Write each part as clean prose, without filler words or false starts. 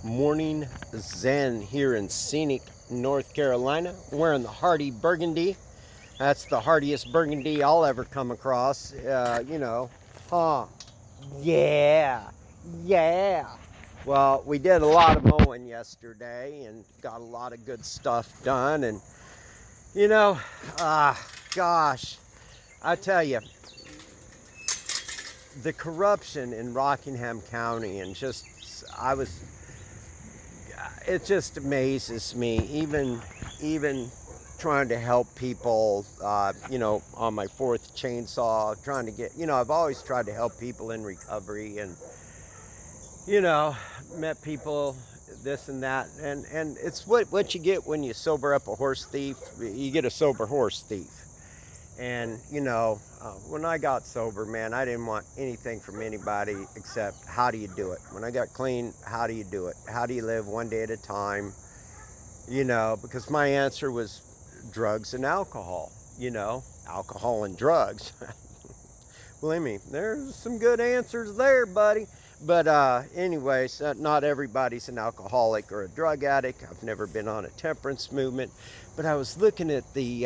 morning zen here in scenic North Carolina, wearing the hardy burgundy. That's the hardiest burgundy I'll ever come across. Huh? Yeah, yeah. Well, we did a lot of mowing yesterday and got a lot of good stuff done. And you know, gosh, I tell you, the corruption in Rockingham County and it just amazes me. Even trying to help people, on my fourth chainsaw, trying to get, I've always tried to help people in recovery and, met people, this and that. And it's what you get when you sober up a horse thief. You get a sober horse thief. And, when I got sober, man, I didn't want anything from anybody except how do you do it? When I got clean, how do you do it? How do you live one day at a time? Because my answer was drugs and alcohol, alcohol and drugs. Believe me, there's some good answers there, buddy. But anyways, not everybody's an alcoholic or a drug addict. I've never been on a temperance movement. But I was looking at the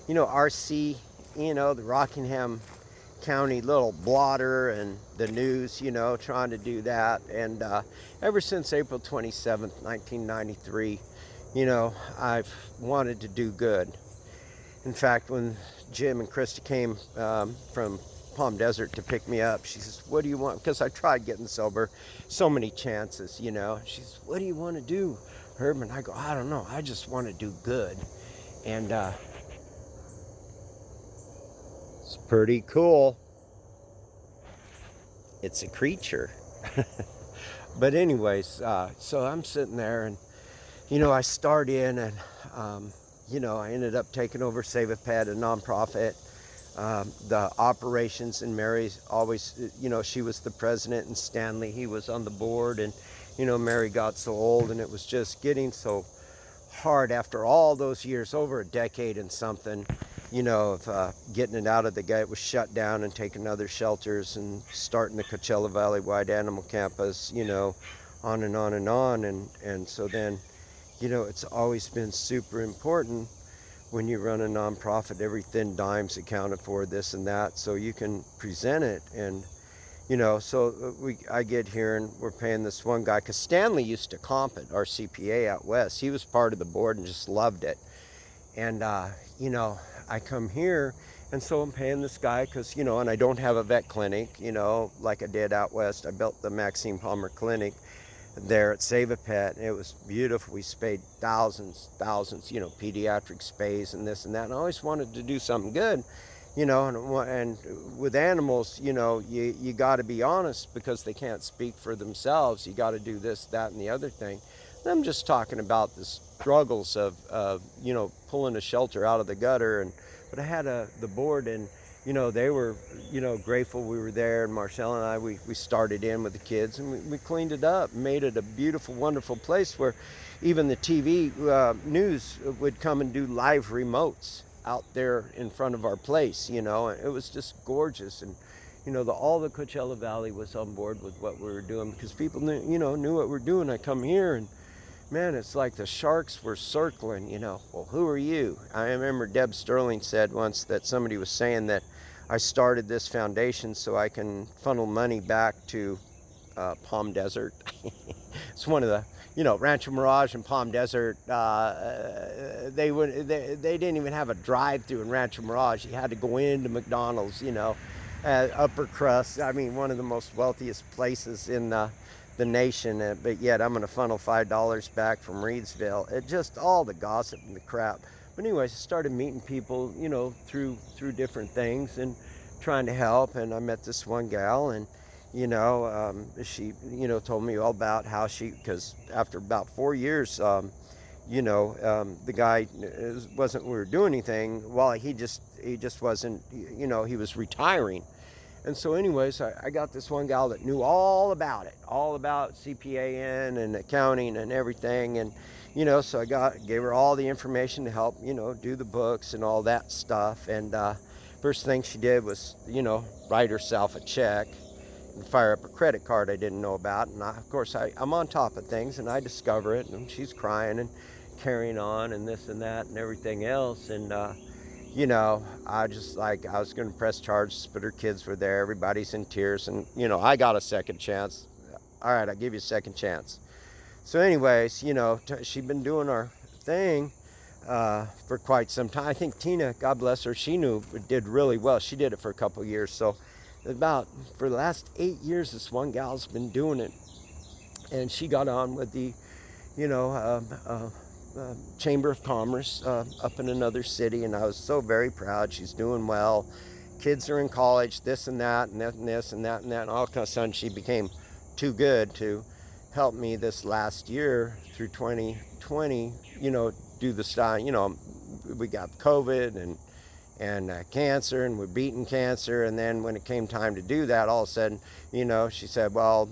RC, the Rockingham County little blotter and the news, trying to do that. And ever since April 27th, 1993, I've wanted to do good. In fact, when Jim and Krista came from Palm Desert to pick me up, she says, what do you want? Because I tried getting sober, so many chances, She says, what do you want to do, Herb? And I go, I don't know. I just want to do good. And it's pretty cool. It's a creature. But anyways, so I'm sitting there and, I start in and, I ended up taking over Save a Pet, a nonprofit. The operations, and Mary's always, she was the president, and Stanley, he was on the board. And, Mary got so old and it was just getting so hard after all those years, over a decade and something, of getting it out of the gate. It was shut down and taking other shelters and starting the Coachella Valley Wide Animal Campus, on and on and on. And so then, it's always been super important when you run a nonprofit. Every thin dime's accounted for, this and that, so you can present it. And, so I get here and we're paying this one guy, because Stanley used to comp it, our CPA out west. He was part of the board and just loved it. And, I come here, and so I'm paying this guy because, and I don't have a vet clinic, like I did out west. I built the Maxine Palmer Clinic there at Save a Pet. It was beautiful. We spayed thousands, pediatric spays and this and that. And I always wanted to do something good, and with animals, you got to be honest, because they can't speak for themselves. You got to do this, that, and the other thing. And I'm just talking about the struggles of pulling a shelter out of the gutter. But I had the board, and they were grateful we were there. And Marcel and I, we started in with the kids, and we cleaned it up, made it a beautiful, wonderful place where even the TV news would come and do live remotes out there in front of our place. And it was just gorgeous. And all the Coachella Valley was on board with what we were doing, because people knew what we were doing. I come here and, man, it's like the sharks were circling, well, who are you? I remember Deb Sterling said once that somebody was saying that I started this foundation so I can funnel money back to Palm Desert. It's one of the, Rancho Mirage and Palm Desert. They didn't even have a drive-through in Rancho Mirage. You had to go into McDonald's, upper crust. I mean, one of the most wealthiest places in the nation, but yet I'm going to funnel $5 back from Reedsville. It just, all the gossip and the crap. But anyways, I started meeting people, through different things and trying to help. And I met this one gal, and she told me all about how because after about 4 years, the guy wasn't, we were doing anything. Well, he just wasn't, he was retiring. And so anyways, I got this one gal that knew all about it, all about CPAN and accounting and everything. And, so I gave her all the information to help, do the books and all that stuff. And first thing she did was, write herself a check. fire up a credit card I didn't know about. And of course, I'm on top of things, and I discover it, and she's crying and carrying on and this and that and everything else. And, I just I was going to press charges, but her kids were there. Everybody's in tears. And, I got a second chance. All right, I'll give you a second chance. So anyways, she'd been doing our thing for quite some time. I think Tina, God bless her, she did really well. She did it for a couple of years. So for the last 8 years, this one gal's been doing it. And she got on with the, Chamber of Commerce up in another city. And I was so very proud. She's doing well. Kids are in college, this and that, and this and that and that. And all of a sudden, she became too good to help me this last year through 2020, do the style. We got COVID and cancer, and we're beating cancer. And then when it came time to do that, all of a sudden, she said, well,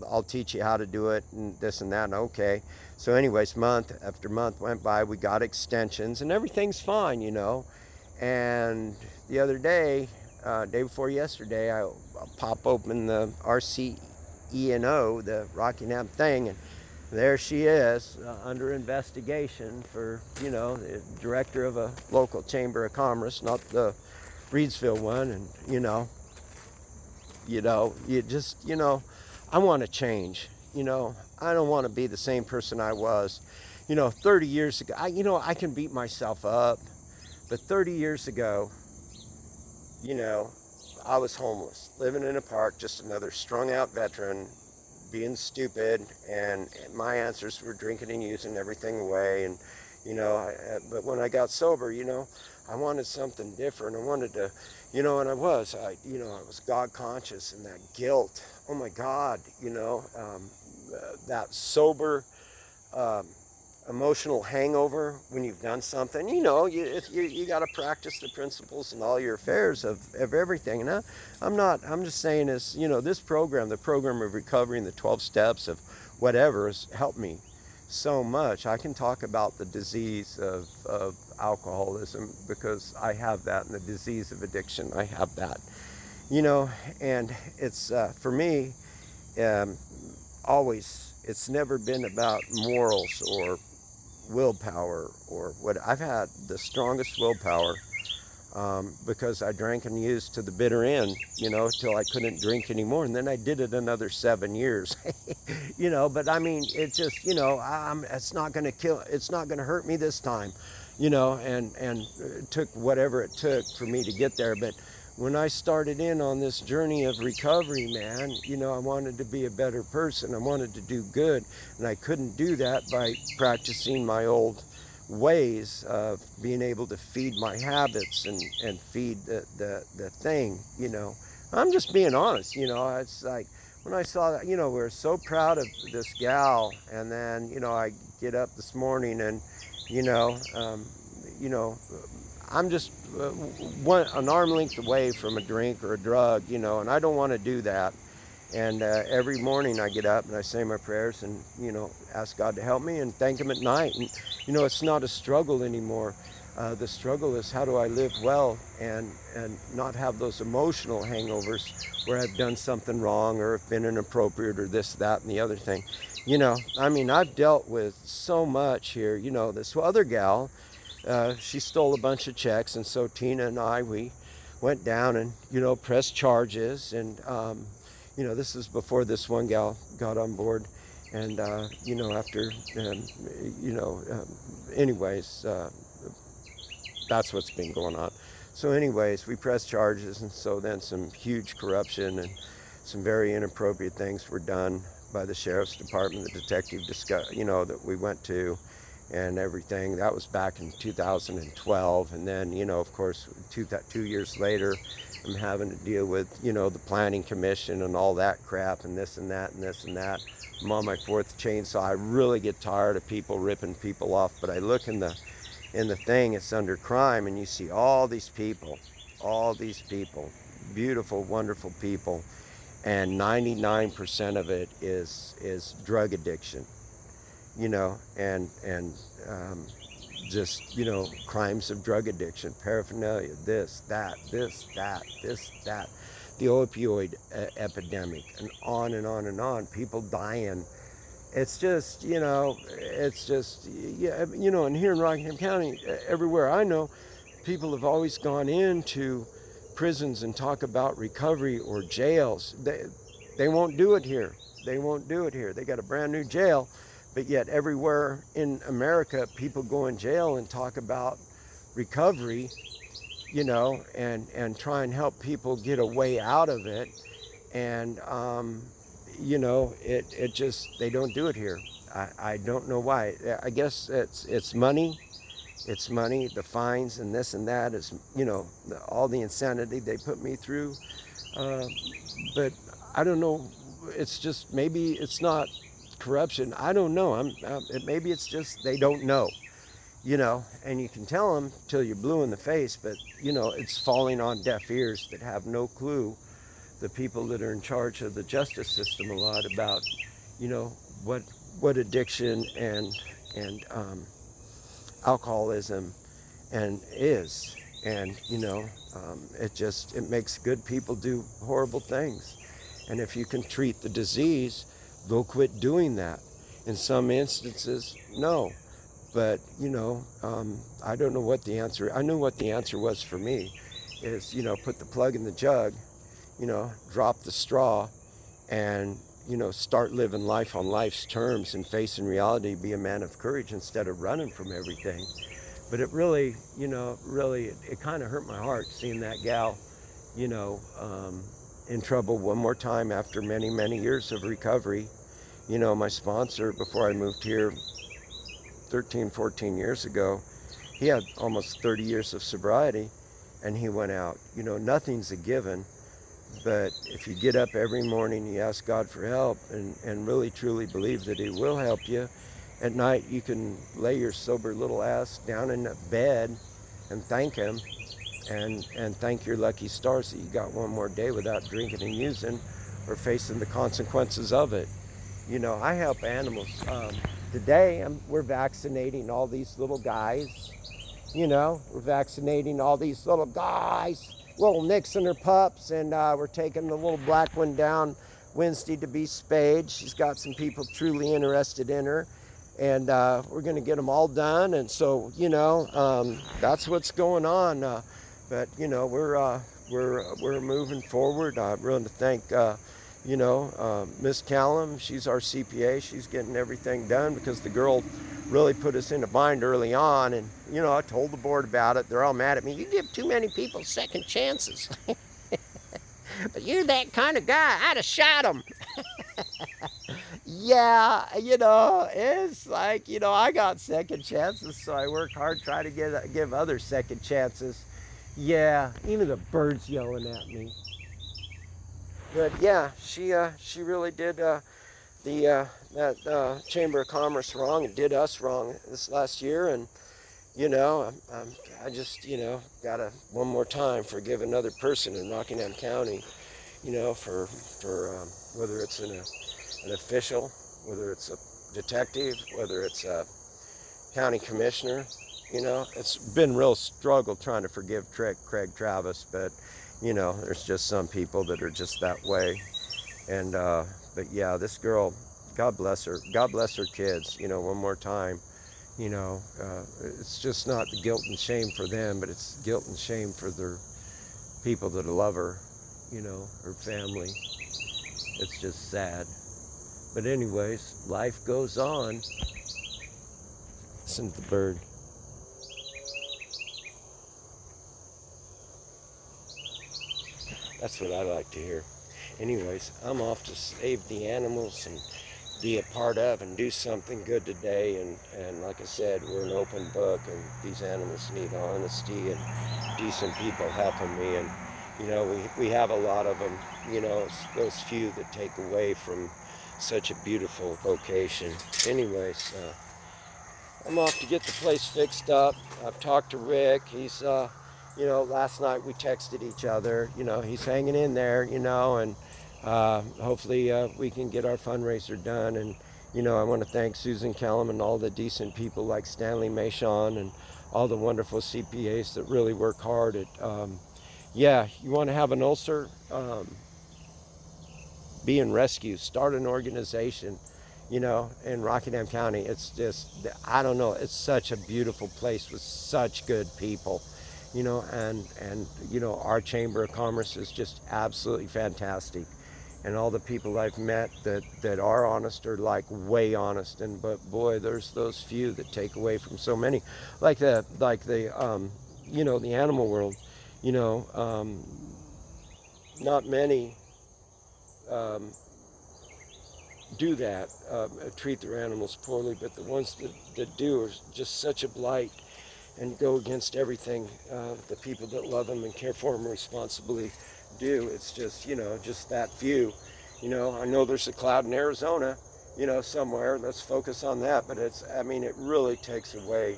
I'll teach you how to do it and this and that. And okay. So anyways, month after month went by, we got extensions and everything's fine, And the other day, day before yesterday, I pop open the RCENO, the Rocky Mountain thing, and there she is under investigation for, the director of a local chamber of commerce, not the Reedsville one. And, you just, I want to change, I don't want to be the same person I was, 30 years ago. I can beat myself up, but 30 years ago, I was homeless, living in a park, just another strung out veteran, being stupid, and my answers were drinking and using everything away. And, but when I got sober, I wanted something different. I wanted to, and I was God conscious, and that guilt. Oh my God, that sober, emotional hangover when you've done something. You got to practice the principles in all your affairs of everything. And I'm just saying is, this program, the program of recovery and the 12 steps of whatever has helped me so much. I can talk about the disease of alcoholism because I have that, and the disease of addiction, I have that, and it's, for me, always, it's never been about morals or willpower or what. I've had the strongest willpower because I drank and used to the bitter end, till I couldn't drink anymore. And then I did it another 7 years, but I mean, it just, it's not going to it's not going to hurt me this time, and it took whatever it took for me to get there. But when I started in on this journey of recovery, man, I wanted to be a better person. I wanted to do good, and I couldn't do that by practicing my old ways of being able to feed my habits and feed the thing, I'm just being honest, it's like when I saw that, we're so proud of this gal, and then, I get up this morning and, I'm just an arm length away from a drink or a drug, and I don't want to do that. And every morning I get up and I say my prayers and, ask God to help me and thank Him at night. And, it's not a struggle anymore. The struggle is how do I live well and not have those emotional hangovers where I've done something wrong or have been inappropriate or this, that, and the other thing. I mean, I've dealt with so much here. This other gal, she stole a bunch of checks, and so Tina and I, we went down and, pressed charges. And, this is before this one gal got on board. And, after, anyways, that's what's been going on. So anyways, we pressed charges, and so then some huge corruption and some very inappropriate things were done by the sheriff's department, the detective, that we went to, and everything. That was back in 2012. And then, of course, 2 years later, I'm having to deal with, the planning commission and all that crap and this and that and this and that. I'm on my 4th chainsaw. I really get tired of people ripping people off, but I look in the thing, it's under crime, and you see all these people, beautiful, wonderful people, and 99% of it is drug addiction, and just, crimes of drug addiction, paraphernalia, this, that. the opioid epidemic, and on and on and on, people dying. It's just, it's just, yeah, and here in Rockingham County, everywhere I know, people have always gone into prisons and talk about recovery or jails. They won't do it here. They won't do it here. They got a brand new jail, but yet everywhere in America, people go in jail and talk about recovery, and try and help people get a way out of it. And, it just, they don't do it here. I don't know why. I guess it's money. It's money, the fines and this and that is, all the insanity they put me through. But I don't know. It's just, maybe it's not corruption. I don't know. Maybe it's just they don't know, and you can tell them till you're blue in the face, but, it's falling on deaf ears that have no clue. The people that are in charge of the justice system a lot about, what addiction and alcoholism and is, and it makes good people do horrible things. And if you can treat the disease, they'll quit doing that. In some instances, no. But I don't know what the answer. I knew what the answer was for me is, put the plug in the jug, drop the straw, and start living life on life's terms and facing reality, be a man of courage instead of running from everything. But it really, it kind of hurt my heart seeing that gal, in trouble one more time after many, many years of recovery. My sponsor, before I moved here 13, 14 years ago, he had almost 30 years of sobriety, and he went out. Nothing's a given. But if you get up every morning, you ask God for help and really truly believe that he will help you, at night you can lay your sober little ass down in a bed and thank him and thank your lucky stars that you got one more day without drinking and using or facing the consequences of it. I help animals. Today we're vaccinating all these little guys. We're vaccinating all these little guys. Little Nicks and her pups, and we're taking the little black one down Wednesday to be spayed. She's got some people truly interested in her, and we're going to get them all done. And so, that's what's going on. But we're moving forward. I really thank Miss Callum. She's our CPA. She's getting everything done because the girl really put us in a bind early on, and I told the board about it. They're all mad at me. You give too many people second chances. But you're that kind of guy. I'd have shot him. Yeah, it's like, I got second chances, so I work hard trying to give others second chances. Yeah, even the birds yelling at me. But yeah, she really did that Chamber of Commerce wrong and did us wrong this last year. And I just gotta one more time forgive another person in Rockingham County, for whether it's an official, whether it's a detective, whether it's a county commissioner. It's been real struggle trying to forgive Craig Travis, but there's just some people that are just that way. And but yeah, this girl, God bless her. God bless her kids. One more time. It's just not the guilt and shame for them, but it's guilt and shame for their people that love her. Her family. It's just sad. But anyways, life goes on. Listen to the bird. That's what I like to hear. Anyways, I'm off to save the animals and be a part of and do something good today. And like I said, we're an open book, and these animals need honesty and decent people helping me. And we have a lot of them. It's those few that take away from such a beautiful vocation. Anyways, I'm off to get the place fixed up. I've talked to Rick. He's last night we texted each other. He's hanging in there, and hopefully we can get our fundraiser done. And, I want to thank Susan Callum and all the decent people like Stanley Machon and all the wonderful CPAs that really work hard at, Yeah, you want to have an ulcer, be in rescue, start an organization, in Rockingham County. It's just, I don't know, it's such a beautiful place with such good people, and our Chamber of Commerce is just absolutely fantastic. And all the people I've met that are honest are like way honest, but boy, there's those few that take away from so many, like the animal world, you know, um, not many um, do that, treat their animals poorly, but the ones that do are just such a blight and go against everything the people that love them and care for them responsibly do. It's just that few. I know there's a cloud in Arizona, somewhere. Let's focus on that. But it really takes away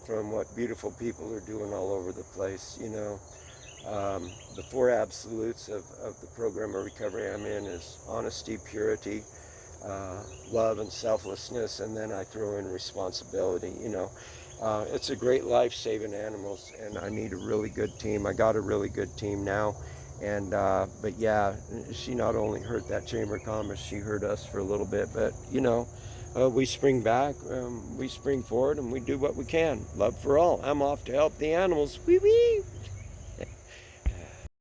from what beautiful people are doing all over the place. The four absolutes of the program of recovery I'm in is honesty, purity, love, and selflessness, and then I throw in responsibility. It's a great life saving animals, and I need a really good team. I got a really good team now, and but yeah, she not only hurt that Chamber of Commerce, she hurt us for a little bit, but we spring back, we spring forward, and we do what we can. Love for all. I'm off to help the animals. Wee wee.